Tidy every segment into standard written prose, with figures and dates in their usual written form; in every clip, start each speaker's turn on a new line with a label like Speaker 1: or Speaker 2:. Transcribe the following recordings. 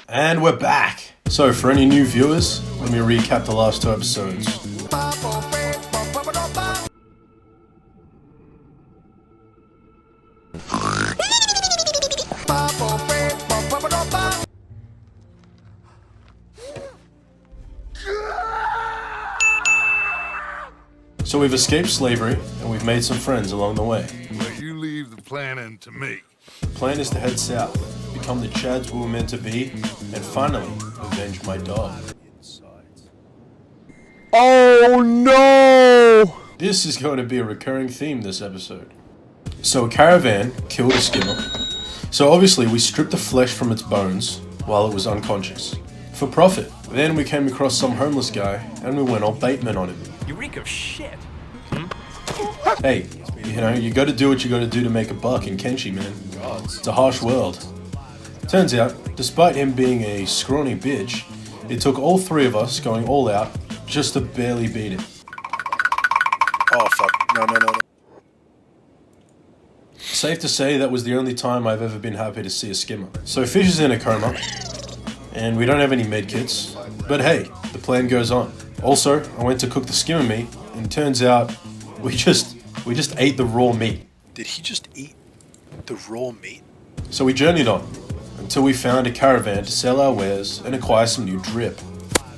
Speaker 1: And we're back! So for any new viewers, let me recap the last 2 episodes. So we've escaped slavery, and we've made some friends along the way.
Speaker 2: Well, you leave the planning to me.
Speaker 1: The plan is to head south, become the Chads we were meant to be, and finally, avenge my dog.
Speaker 3: Oh no!
Speaker 1: This is going to be a recurring theme this episode. So a caravan killed a skimmer. So obviously we stripped the flesh from its bones while it was unconscious. For profit. Then we came across some homeless guy and we went all Bateman on him.
Speaker 4: You reek of shit.
Speaker 1: Hey, you know, you gotta do what you gotta do to make a buck in Kenshi, man. It's a harsh world. Turns out, despite him being a scrawny bitch, it took all 3 of us going all out just to barely beat it.
Speaker 5: Oh fuck, no.
Speaker 1: Safe to say that was the only time I've ever been happy to see a skimmer. So Fish is in a coma, and we don't have any medkits, but hey, the plan goes on. Also, I went to cook the skimmer meat, and turns out we just ate the raw meat.
Speaker 5: Did he just eat the raw meat?
Speaker 1: So we journeyed on, until we found a caravan to sell our wares and acquire some new drip.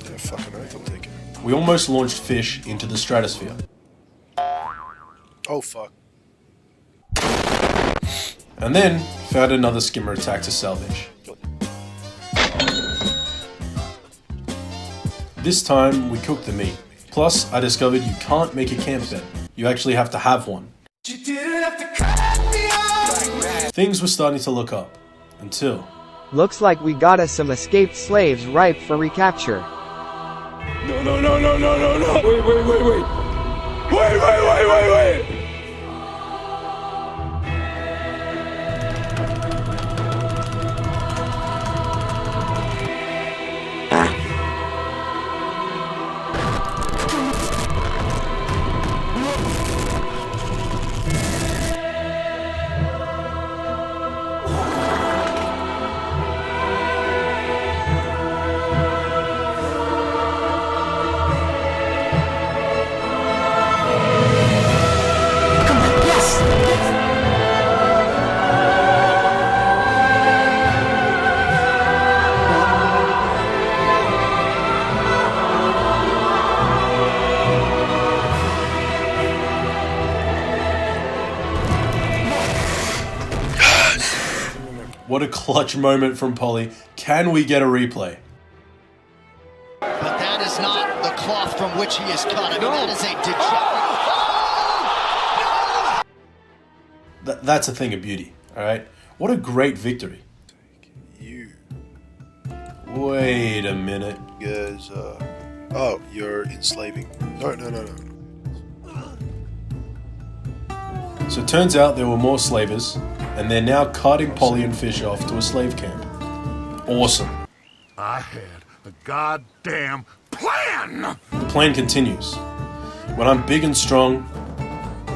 Speaker 5: Yeah, fucking oath, I'll take it.
Speaker 1: We almost launched Fish into the stratosphere.
Speaker 5: Oh fuck.
Speaker 1: And then, found another skimmer attack to salvage. This time, we cooked the meat. Plus, I discovered you can't make a camp bed. You actually have to have one. Things were starting to look up. Until...
Speaker 3: Looks like we got us some escaped slaves ripe for recapture.
Speaker 2: No. Wait.
Speaker 1: What a clutch moment from Polly. Can we get a replay?
Speaker 6: But that is not the cloth from which he is cut. I mean, that is a degenerate.
Speaker 1: That's a thing of beauty, alright? What a great victory.
Speaker 5: You
Speaker 1: Wait a minute.
Speaker 5: guys, oh, you're enslaving. No.
Speaker 1: So it turns out there were more slavers, and they're now carting Polly and Fish off to a slave camp. Awesome.
Speaker 2: I had a goddamn plan!
Speaker 1: The plan continues. When I'm big and strong,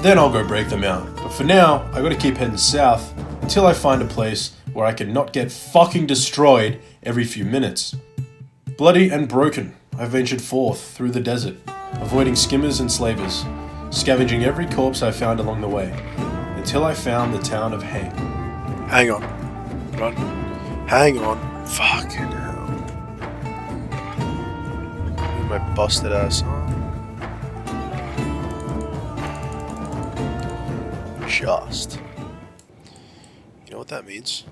Speaker 1: then I'll go break them out. But for now, I gotta keep heading south until I find a place where I can not get fucking destroyed every few minutes. Bloody and broken, I ventured forth through the desert, avoiding skimmers and slavers, scavenging every corpse I found along the way, until I found the town of Hang.
Speaker 5: Hang on. Run. Hang on. Fucking hell. Move my busted ass on. Just. You know what that means?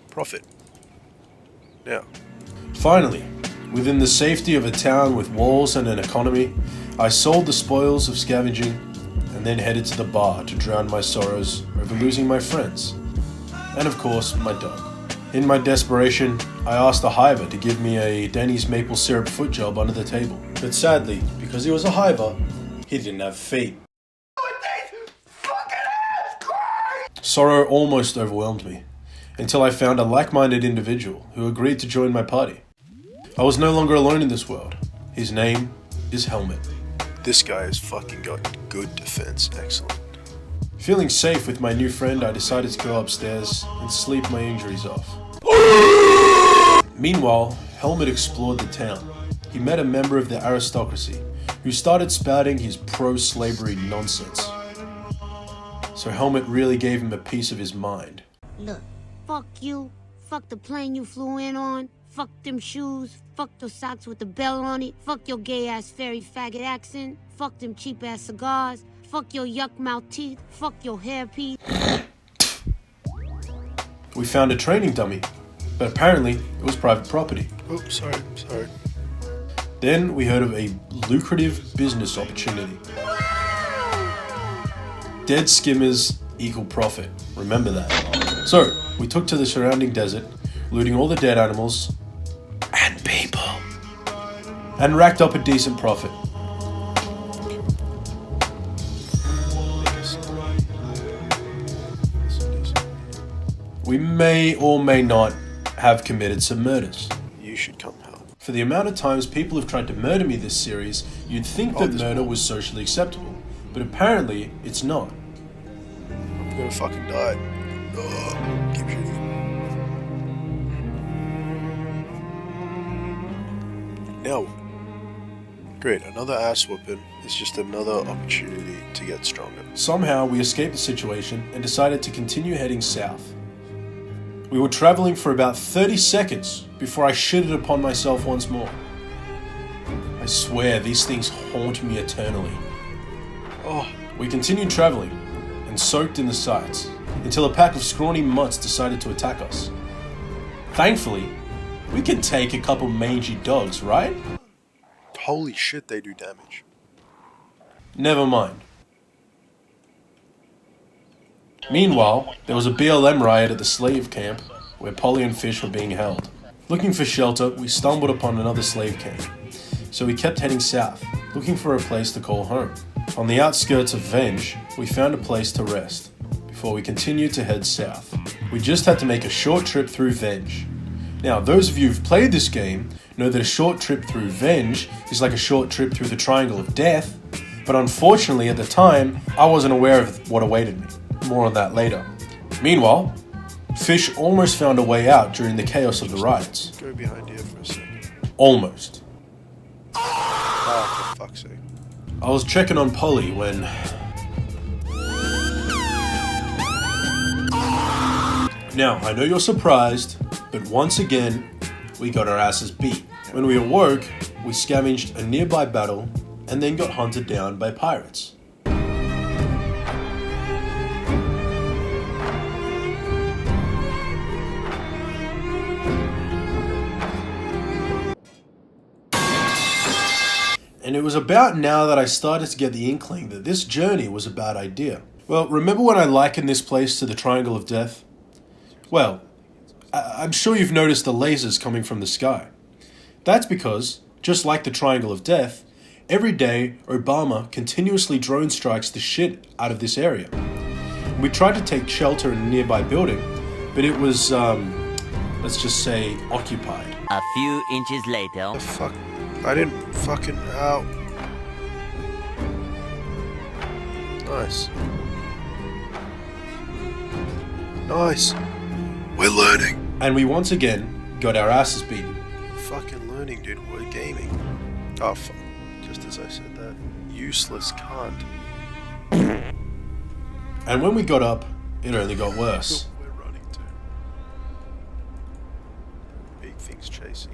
Speaker 5: Profit. Yeah.
Speaker 1: Finally, within the safety of a town with walls and an economy, I sold the spoils of scavenging and then headed to the bar to drown my sorrows over losing my friends. And of course, my dog. In my desperation, I asked the hiver to give me a Denny's maple syrup foot job under the table. But sadly, because he was a hiver, he didn't have feet. Sorrow almost overwhelmed me, until I found a like-minded individual who agreed to join my party. I was no longer alone in this world. His name is Helmet.
Speaker 5: This guy has fucking got good defense. Excellent.
Speaker 1: Feeling safe with my new friend, I decided to go upstairs and sleep my injuries off. Meanwhile, Helmet explored the town. He met a member of the aristocracy who started spouting his pro-slavery nonsense. So Helmet really gave him a piece of his mind.
Speaker 4: Look, fuck you, fuck the plane you flew in on, fuck them shoes, fuck those socks with the bell on it, fuck your gay-ass fairy faggot accent, fuck them cheap-ass cigars, fuck your yuck-mouth teeth, fuck your hairpiece.
Speaker 1: We found a training dummy, but apparently it was private property.
Speaker 5: Oh, sorry.
Speaker 1: Then we heard of a lucrative business opportunity. Dead skimmers equal profit. Remember that. So, we took to the surrounding desert, looting all the dead animals and people, and racked up a decent profit. We may or may not have committed some murders.
Speaker 5: You should come help.
Speaker 1: For the amount of times people have tried to murder me this series, you'd think that murder was socially acceptable, but apparently it's not.
Speaker 5: I'm gonna fucking die. Ugh, keep shooting. Now, great, another ass whooping is just another opportunity to get stronger.
Speaker 1: Somehow we escaped the situation and decided to continue heading south. We were traveling for about 30 seconds before I shitted upon myself once more. I swear these things haunt me eternally.
Speaker 5: Oh,
Speaker 1: We continued traveling and soaked in the sights until a pack of scrawny mutts decided to attack us. Thankfully, we can take a couple mangy dogs, right?
Speaker 5: holy shit, they do damage.
Speaker 1: Never mind. Meanwhile, there was a BLM riot at the slave camp where Polly and Fish were being held. Looking for shelter, we stumbled upon another slave camp, so we kept heading south, looking for a place to call home. On the outskirts of Venge, we found a place to rest, before we continued to head south. We just had to make a short trip through Venge. Now, those of you who've played this game know that a short trip through Venge is like a short trip through the Triangle of Death, but unfortunately at the time, I wasn't aware of what awaited me. More on that later. Meanwhile, Fish almost found a way out during the chaos of the riots.
Speaker 5: Go behind here for a second.
Speaker 1: Almost.
Speaker 5: Ah, for fuck's sake.
Speaker 1: I was checking on Polly when... Now, I know you're surprised, but once again, we got our asses beat. When we awoke, we scavenged a nearby battle and then got hunted down by pirates. And it was about now that I started to get the inkling that this journey was a bad idea. Well, remember when I likened this place to the Triangle of Death? Well, I'm sure you've noticed the lasers coming from the sky. That's because, just like the Triangle of Death, every day Obama continuously drone strikes the shit out of this area. We tried to take shelter in a nearby building, but it was, let's just say, occupied.
Speaker 7: A few inches later.
Speaker 5: The fuck? I didn't fucking... Ow. Nice. Nice. We're learning.
Speaker 1: And we once again got our asses beaten.
Speaker 5: Fucking learning, dude. We're gaming. Oh, fuck. Just as I said that. Useless cunt.
Speaker 1: And when we got up, it only got worse.
Speaker 5: We're running too. Big things chasing.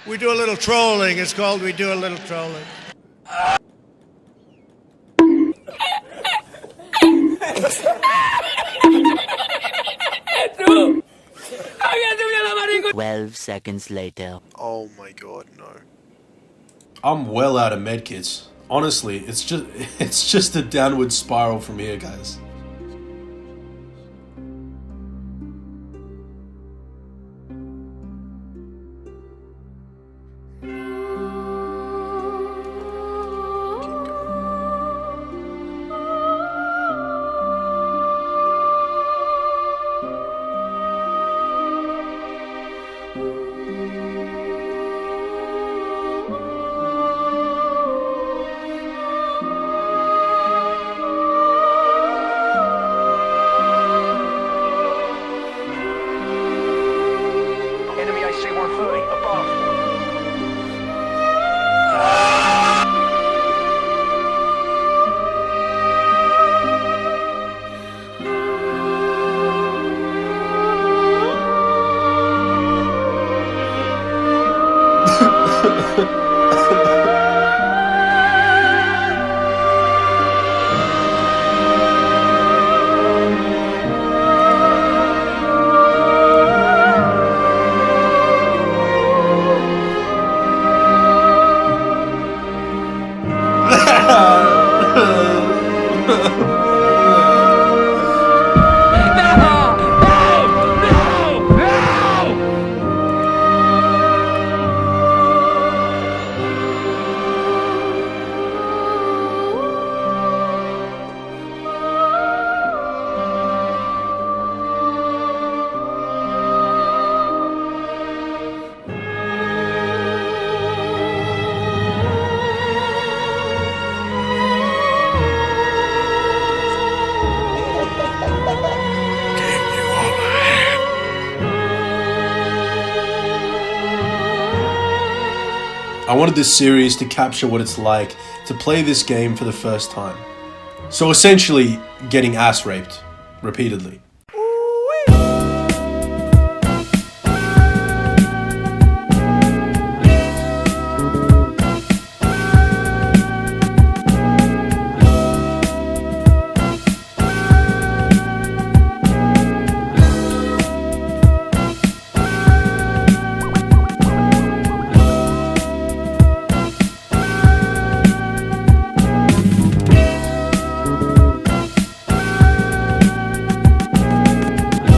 Speaker 8: We do a little trolling. It's called We Do a Little Trolling.
Speaker 7: True. 12 seconds later.
Speaker 5: Oh my god, no.
Speaker 1: I'm well out of medkits. Honestly, it's just a downward spiral from here, guys. I wanted this series to capture what it's like to play this game for the first time. So essentially, getting ass raped repeatedly.